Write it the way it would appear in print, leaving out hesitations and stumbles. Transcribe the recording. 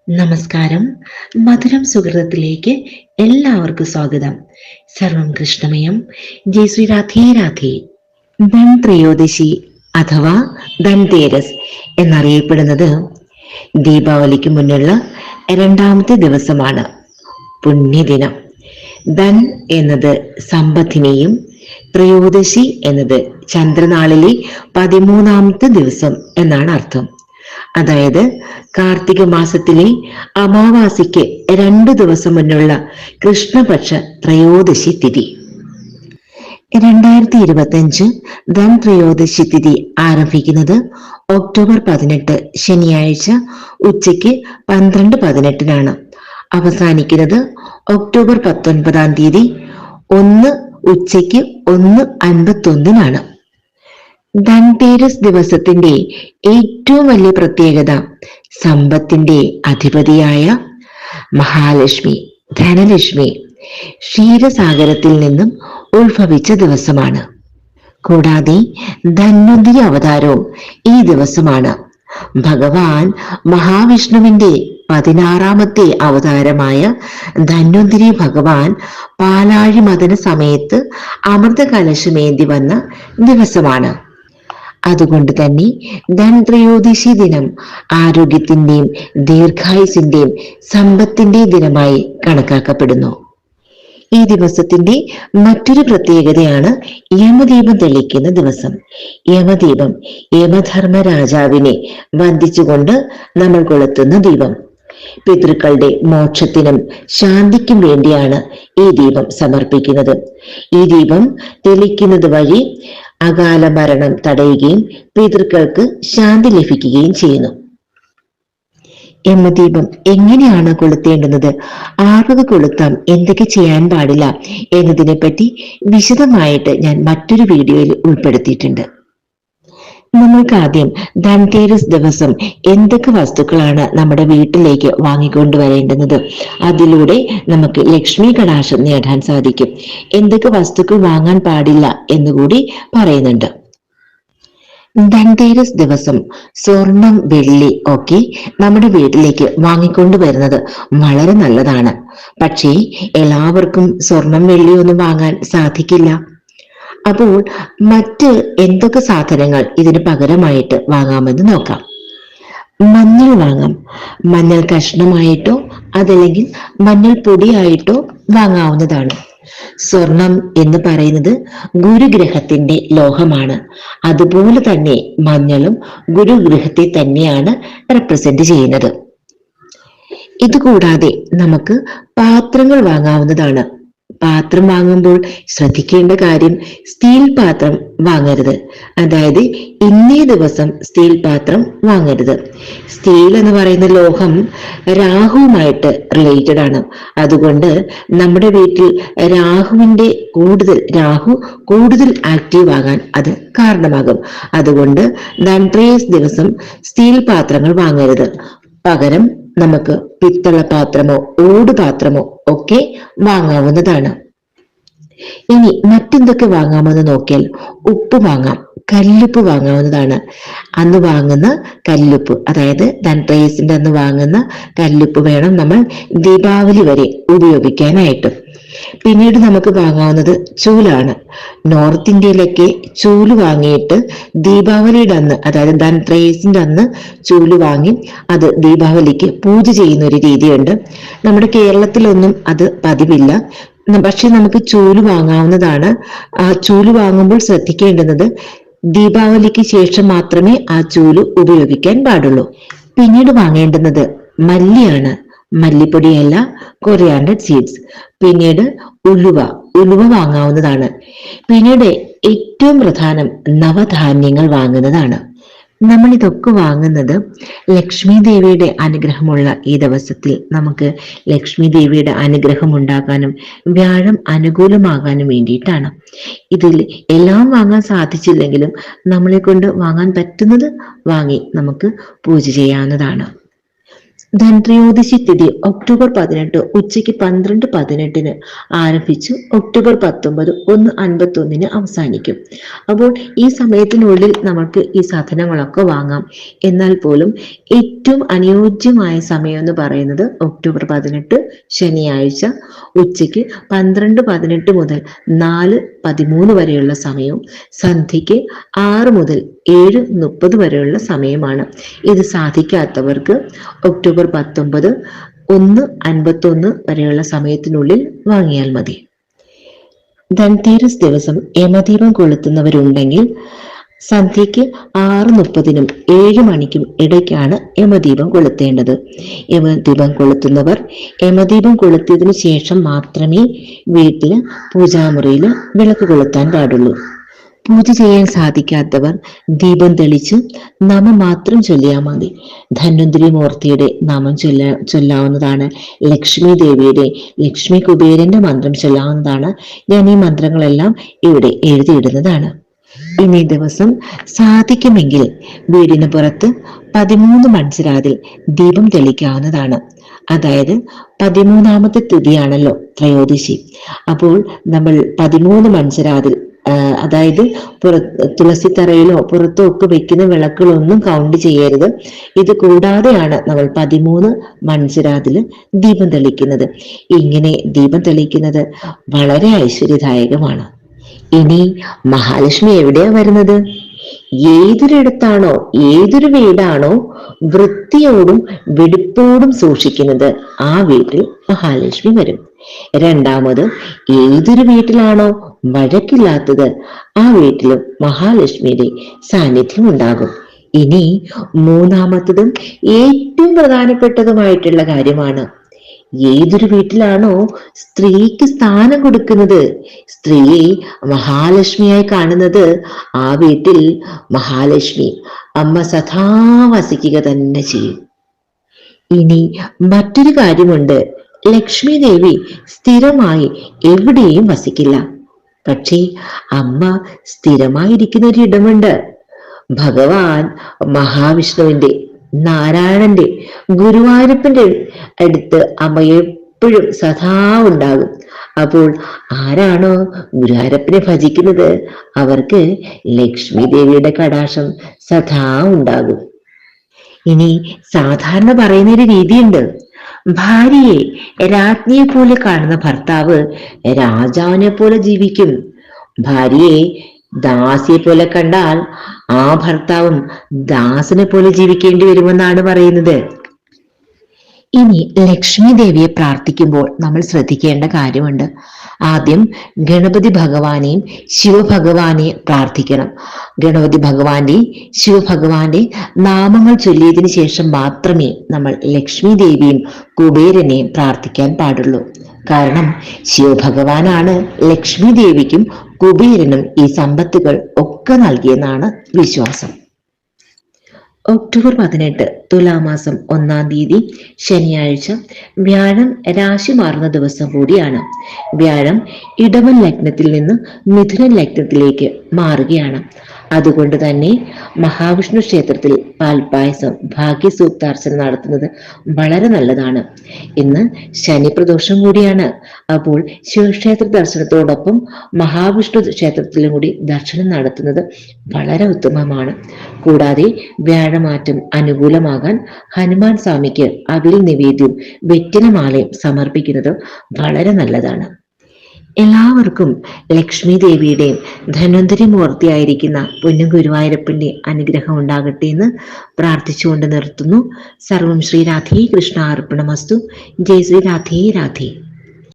നമസ്കാരം. മധുരം സുഹൃതത്തിലേക്ക് എല്ലാവർക്കും സ്വാഗതം. സർവം കൃഷ്ണമയം. ജയ് ശ്രീ രാധേ രാധേ. ധൻത്രയോദശി അഥവാ ധൻതേരസ് എന്നറിയപ്പെടുന്നത് ദീപാവലിക്ക് മുന്നുള്ള രണ്ടാമത്തെ ദിവസമാണ്. പുണ്യദിനം. ധൻ എന്നത് സമ്പത്തിനെയും ത്രയോദശി എന്നത് ചന്ദ്രനാളിലെ 13ാമത്തെ ദിവസം എന്നാണ് അർത്ഥം. അതായത് കാർത്തിക മാസത്തിലെ അമാവാസിക്ക് 2 ദിവസം മുന്നുള്ള കൃഷ്ണപക്ഷ ത്രയോദശി തിഥി. 2025 ധൻ ത്രയോദശി തിഥി ആരംഭിക്കുന്നത് ഒക്ടോബർ 18 ശനിയാഴ്ച ഉച്ചയ്ക്ക് 12:18 അവസാനിക്കുന്നത് ഒക്ടോബർ 19 ഉച്ചയ്ക്ക് 1:51 ധൻതേരസ് ദിവസത്തിന്റെ ഏറ്റവും വലിയ പ്രത്യേകത സമ്പത്തിന്റെ അധിപതിയായ മഹാലക്ഷ്മി, ധനലക്ഷ്മി ക്ഷീരസാഗരത്തിൽ നിന്നും ഉത്ഭവിച്ച ദിവസമാണ്. കൂടാതെ ധന്വന്തരി അവതാരവും ഈ ദിവസമാണ്. ഭഗവാൻ മഹാവിഷ്ണുവിന്റെ 16ാമത്തെ അവതാരമായ ധന്വന്തരി ഭഗവാൻ പാലാഴി മദന സമയത്ത് അമൃത കലശമേന്തി വന്ന ദിവസമാണ്. അതുകൊണ്ട് തന്നെ ധൻത്രയോദശി ദിനം ആരോഗ്യത്തിന്റെയും ദീർഘായുസിന്റെയും സമ്പത്തിന്റെയും ദിനമായി കണക്കാക്കപ്പെടുന്നു. ഈ ദിവസത്തിന്റെ മറ്റൊരു പ്രത്യേകതയാണ് യമദീപം തെളിക്കുന്ന ദിവസം. യമദീപം യമധർമ്മ രാജാവിനെ വന്ദിച്ചുകൊണ്ട് നമ്മൾ കൊളുത്തുന്ന ദീപം. പിതൃക്കളുടെ മോക്ഷത്തിനും ശാന്തിക്കും വേണ്ടിയാണ് ഈ ദീപം സമർപ്പിക്കുന്നത്. ഈ ദീപം തെളിക്കുന്നത് വഴി അകാല മരണം തടയുകയും പിതൃക്കൾക്ക് ശാന്തി ലഭിക്കുകയും ചെയ്യുന്നു. യമദീപം എങ്ങനെയാണ് കൊളുത്തേണ്ടുന്നത്, ആർക്ക് കൊളുത്താം, എന്തൊക്കെ ചെയ്യാൻ പാടില്ല എന്നതിനെ പറ്റി വിശദമായിട്ട് ഞാൻ മറ്റൊരു വീഡിയോയിൽ ഉൾപ്പെടുത്തിയിട്ടുണ്ട്. നമ്മൾക്ക് ആദ്യം ധൻതേരസ് ദിവസം എന്തൊക്കെ വസ്തുക്കളാണ് നമ്മുടെ വീട്ടിലേക്ക് വാങ്ങിക്കൊണ്ടുവരേണ്ടുന്നത്, അതിലൂടെ നമുക്ക് ലക്ഷ്മി കടാക്ഷം നേടാൻ സാധിക്കും, എന്തൊക്കെ വസ്തുക്കൾ വാങ്ങാൻ പാടില്ല എന്നുകൂടി പറയുന്നുണ്ട്. ധൻതേരസ് ദിവസം സ്വർണം, വെള്ളി ഒക്കെ നമ്മുടെ വീട്ടിലേക്ക് വാങ്ങിക്കൊണ്ടുവരുന്നത് വളരെ നല്ലതാണ്. പക്ഷേ എല്ലാവർക്കും സ്വർണം, വെള്ളിയൊന്നും വാങ്ങാൻ സാധിക്കില്ല. അപ്പോൾ മറ്റ് എന്തൊക്കെ സാധനങ്ങൾ ഇതിന് പകരമായിട്ട് വാങ്ങാമെന്ന് നോക്കാം. മഞ്ഞൾ വാങ്ങാം. മഞ്ഞൾ കഷ്ണമായിട്ടോ അതല്ലെങ്കിൽ മഞ്ഞൾ പൊടിയായിട്ടോ വാങ്ങാവുന്നതാണ്. സ്വർണം എന്ന് പറയുന്നത് ഗുരുഗ്രഹത്തിന്റെ ലോഹമാണ്. അതുപോലെ തന്നെ മഞ്ഞളും ഗുരുഗ്രഹത്തെ തന്നെയാണ് റെപ്രസെന്റ് ചെയ്യുന്നത്. ഇതുകൂടാതെ നമുക്ക് പാത്രങ്ങൾ വാങ്ങാവുന്നതാണ്. പാത്രം വാങ്ങുമ്പോൾ ശ്രദ്ധിക്കേണ്ട കാര്യം സ്റ്റീൽ പാത്രം വാങ്ങരുത്. അതായത് ഇന്നേ ദിവസം സ്റ്റീൽ പാത്രം വാങ്ങരുത്. സ്റ്റീൽ എന്ന് പറയുന്ന ലോഹം രാഹുവുമായിട്ട് റിലേറ്റഡ് ആണ്. അതുകൊണ്ട് നമ്മുടെ വീട്ടിൽ രാഹു കൂടുതൽ ആക്റ്റീവ് ആകാൻ അത് കാരണമാകും. അതുകൊണ്ട് ധൻതേരസ് ദിവസം സ്റ്റീൽ പാത്രങ്ങൾ വാങ്ങരുത്. പകരം നമുക്ക് പിത്തള പാത്രമോ ഓട് പാത്രമോ ഒക്കെ വാങ്ങാവുന്നതാണ്. ഇനി മറ്റെന്തൊക്കെ വാങ്ങാമെന്ന് നോക്കിയാൽ ഉപ്പ് വാങ്ങാം, കല്ലുപ്പ് വാങ്ങാവുന്നതാണ്. അന്ന് വാങ്ങുന്ന കല്ലുപ്പ്, അതായത് ധൻതേരസിന്റെ അന്ന് വാങ്ങുന്ന കല്ലുപ്പ് വേണം നമ്മൾ ദീപാവലി വരെ ഉപയോഗിക്കാനായിട്ട്. പിന്നീട് നമുക്ക് വാങ്ങാവുന്നത് ചൂലാണ്. നോർത്ത് ഇന്ത്യയിലൊക്കെ ചൂല് വാങ്ങിയിട്ട് ദീപാവലിയുടെ അന്ന്, അതായത് ധൻതേരസിന്റെ അന്ന് ചൂല് വാങ്ങി അത് ദീപാവലിക്ക് പൂജ ചെയ്യുന്ന ഒരു രീതിയുണ്ട്. നമ്മുടെ കേരളത്തിലൊന്നും അത് പതിവില്ല. പക്ഷെ നമുക്ക് ചൂല് വാങ്ങാവുന്നതാണ്. ആ ചൂല് വാങ്ങുമ്പോൾ ശ്രദ്ധിക്കേണ്ടുന്നത് ദീപാവലിക്ക് ശേഷം മാത്രമേ ആ ചൂല് ഉപയോഗിക്കാൻ പാടുള്ളൂ. പിന്നീട് വാങ്ങേണ്ടുന്നത് മല്ലിയാണ്. മല്ലിപ്പൊടിയല്ല, കൊറിയാണ്ടർ സീഡ്സ്. പിന്നീട് ഉലുവ വാങ്ങാവുന്നതാണ്. പിന്നീട് ഏറ്റവും പ്രധാനം നവധാന്യങ്ങൾ വാങ്ങുന്നതാണ്. നമ്മൾ ഇതൊക്കെ വാങ്ങുന്നത് ലക്ഷ്മി ദേവിയുടെ അനുഗ്രഹമുള്ള ഈ ദിവസത്തിൽ നമുക്ക് ലക്ഷ്മി ദേവിയുടെ അനുഗ്രഹം ഉണ്ടാകാനും വ്യാഴം അനുകൂലമാകാനും വേണ്ടിയിട്ടാണ്. ഇതിൽ എല്ലാം വാങ്ങാൻ സാധിച്ചില്ലെങ്കിലും നമ്മളെ കൊണ്ട് വാങ്ങാൻ പറ്റുന്നത് വാങ്ങി നമുക്ക് പൂജ ചെയ്യാവുന്നതാണ്. ധൻത്രയോദശി തിഥി ഒക്ടോബർ 18 ഉച്ചയ്ക്ക് 12:18 ആരംഭിച്ച് ഒക്ടോബർ 19 1:51 അവസാനിക്കും. അപ്പോൾ ഈ സമയത്തിനുള്ളിൽ നമുക്ക് ഈ സാധനങ്ങളൊക്കെ വാങ്ങാം. എന്നാൽ പോലും ഏറ്റവും അനുയോജ്യമായ സമയം എന്ന് പറയുന്നത് ഒക്ടോബർ 18 ശനിയാഴ്ച ഉച്ചയ്ക്ക് 12:18 മുതൽ 4:13 വരെയുള്ള സമയവും സന്ധ്യയ്ക്ക് 6 മുതൽ 7:30 വരെയുള്ള സമയമാണ്. ഇത് സാധിക്കാത്തവർക്ക് ഒക്ടോബർ 19 1:51 വരെയുള്ള സമയത്തിനുള്ളിൽ വാങ്ങിയാൽ മതി. ധൻതേരസ് ദിവസം യമദീപം കൊളുത്തുന്നവരുണ്ടെങ്കിൽ സന്ധ്യയ്ക്ക് 6:30-നും 7 മണിക്കും ഇടയ്ക്കാണ് യമദീപം കൊളുത്തേണ്ടത്. യമദീപം കൊളുത്തുന്നവർ യമദീപം കൊളുത്തിയതിനു ശേഷം മാത്രമേ വീട്ടില് പൂജാമുറിയിൽ വിളക്ക് കൊളുത്താൻ പാടുള്ളൂ. പൂജ ചെയ്യാൻ സാധിക്കാത്തവർ ദീപം തെളിച്ച് നാമം മാത്രം ചൊല്ലിയാൽ മതി. ധന്വന്തരി മൂർത്തിയുടെ നാമം ചൊല്ലാവുന്നതാണ്. ലക്ഷ്മി ദേവിയുടെ, ലക്ഷ്മി കുബേരന്റെ മന്ത്രം ചൊല്ലാവുന്നതാണ്. ഞാൻ ഈ മന്ത്രങ്ങളെല്ലാം ഇവിടെ എഴുതിയിടുന്നതാണ്. ഇനി ദിവസം സാധിക്കുമെങ്കിൽ വീടിന് പുറത്ത് 13 മൺചിരാതിൽ ദീപം തെളിക്കാവുന്നതാണ്. അതായത് 13ാമത്തെ തിഥിയാണല്ലോ ത്രയോദശി. അപ്പോൾ നമ്മൾ 13 മൺചിരാതിൽ, അതായത് തുളസിത്തറയിലോ പുറത്തോ ഒക്കെ വെക്കുന്ന വിളക്കുകളൊന്നും കൗണ്ട് ചെയ്യരുത്. ഇത് കൂടാതെയാണ് നമ്മൾ 13 മൺചിരാതിൽ ദീപം തെളിക്കുന്നത്. ഇങ്ങനെ ദീപം തെളിക്കുന്നത് വളരെ ഐശ്വര്യദായകമാണ്. ഇനി മഹാലക്ഷ്മി എവിടെയാ വരുന്നത്? ഏതൊരിടത്താണോ, ഏതൊരു വീടാണോ വൃത്തിയോടും വെടിപ്പോടും സൂക്ഷിക്കുന്നത് ആ വീട്ടിൽ മഹാലക്ഷ്മി വരും. രണ്ടാമത്, ഏതൊരു വീട്ടിലാണോ വഴക്കില്ലാത്തത് ആ വീട്ടിലും മഹാലക്ഷ്മിയുടെ സാന്നിധ്യം ഉണ്ടാകും. ഇനി മൂന്നാമത്തതും ഏറ്റവും പ്രധാനപ്പെട്ടതുമായിട്ടുള്ള കാര്യമാണ്, ഏതൊരു വീട്ടിലാണോ സ്ത്രീക്ക് സ്ഥാനം കൊടുക്കുന്നത്, സ്ത്രീയെ മഹാലക്ഷ്മിയായി കാണുന്നത്, ആ വീട്ടിൽ മഹാലക്ഷ്മി അമ്മ സദാ വസിക്കുക തന്നെ ചെയ്യും. ഇനി മറ്റൊരു കാര്യമുണ്ട്, ലക്ഷ്മി ദേവി സ്ഥിരമായി എവിടെയും വസിക്കില്ല. പക്ഷേ അമ്മ സ്ഥിരമായിരിക്കുന്ന ഒരിടമുണ്ട്. ഭഗവാൻ മഹാവിഷ്ണുവിന്റെ, നാരായണന്റെ, ഗുരുവായൂരപ്പന്റെ അടുത്ത് അമ്മ എപ്പോഴും സദാ ഉണ്ടാകും. അപ്പോൾ ആരാണോ ഗുരുവായൂരപ്പനെ ഭജിക്കുന്നത് അവർക്ക് ലക്ഷ്മി ദേവിയുടെ കടാക്ഷം സദാ ഉണ്ടാകും. ഇനി സാധാരണ പറയുന്ന ഒരു രീതിയുണ്ട്, ഭാര്യയെ രാജ്ഞിയെ പോലെ കാണുന്ന ഭർത്താവ് രാജാവിനെ പോലെ ജീവിക്കും. ഭാര്യയെ ദാസിയെ പോലെ കണ്ടാൽ ആ ഭർത്താവും ദാസനെ പോലെ ജീവിക്കേണ്ടി വരുമെന്നാണ് പറയുന്നത്. ഇനി ലക്ഷ്മി ദേവിയെ പ്രാർത്ഥിക്കുമ്പോൾ നമ്മൾ ശ്രദ്ധിക്കേണ്ട കാര്യമുണ്ട്. ആദ്യം ഗണപതി ഭഗവാനെയും ശിവഭഗവാനെയും പ്രാർത്ഥിക്കണം. ഗണപതി ഭഗവാന്റെ, ശിവഭഗവാന്റെ നാമങ്ങൾ ചൊല്ലിയതിനു ശേഷം മാത്രമേ നമ്മൾ ലക്ഷ്മി ദേവിയും കുബേരനെയും പ്രാർത്ഥിക്കാൻ പാടുള്ളൂ. കാരണം ശിവഭഗവാനാണ് ലക്ഷ്മി ദേവിക്കും കുബേരനും ഈ സമ്പത്തുകൾ ഒക്കെ നൽകിയെന്നാണ് വിശ്വാസം. ഒക്ടോബർ 18 തുലാമാസം 1-ാം തീയതി ശനിയാഴ്ച വ്യാഴം രാശി മാറുന്ന ദിവസം കൂടിയാണ്. വ്യാഴം ഇടവൻ ലഗ്നത്തിൽ നിന്ന് മിഥുനൻ ലഗ്നത്തിലേക്ക് മാറുകയാണ്. അതുകൊണ്ട് തന്നെ മഹാവിഷ്ണു ക്ഷേത്രത്തിൽ പാൽപായസം, ഭാഗ്യസൂക്താർച്ചന നടത്തുന്നത് വളരെ നല്ലതാണ്. ഇന്ന് ശനി പ്രദോഷം കൂടിയാണ്. അപ്പോൾ ശിവക്ഷേത്ര ദർശനത്തോടൊപ്പം മഹാവിഷ്ണു ക്ഷേത്രത്തിലും കൂടി ദർശനം നടത്തുന്നത് വളരെ ഉത്തമമാണ്. കൂടാതെ വ്യാഴമാറ്റം അനുകൂലമാകാൻ ഹനുമാൻ സ്വാമിക്ക് അവിൽ നിവേദ്യവും വെറ്റിലമാലയും സമർപ്പിക്കുന്നത് വളരെ നല്ലതാണ്. എല്ലാവർക്കും ലക്ഷ്മി ദേവിയുടെയും ധന്വന്തരി മൂർത്തിയായിരിക്കുന്ന പൊന്നു ഗുരുവായൂരപ്പന്റെ അനുഗ്രഹം ഉണ്ടാകട്ടെ എന്ന് പ്രാർത്ഥിച്ചുകൊണ്ട് നിർത്തുന്നു. സർവം ശ്രീ രാധേ കൃഷ്ണ അർപ്പണമസ്തു. ജയ് ശ്രീ രാധേ രാധേ.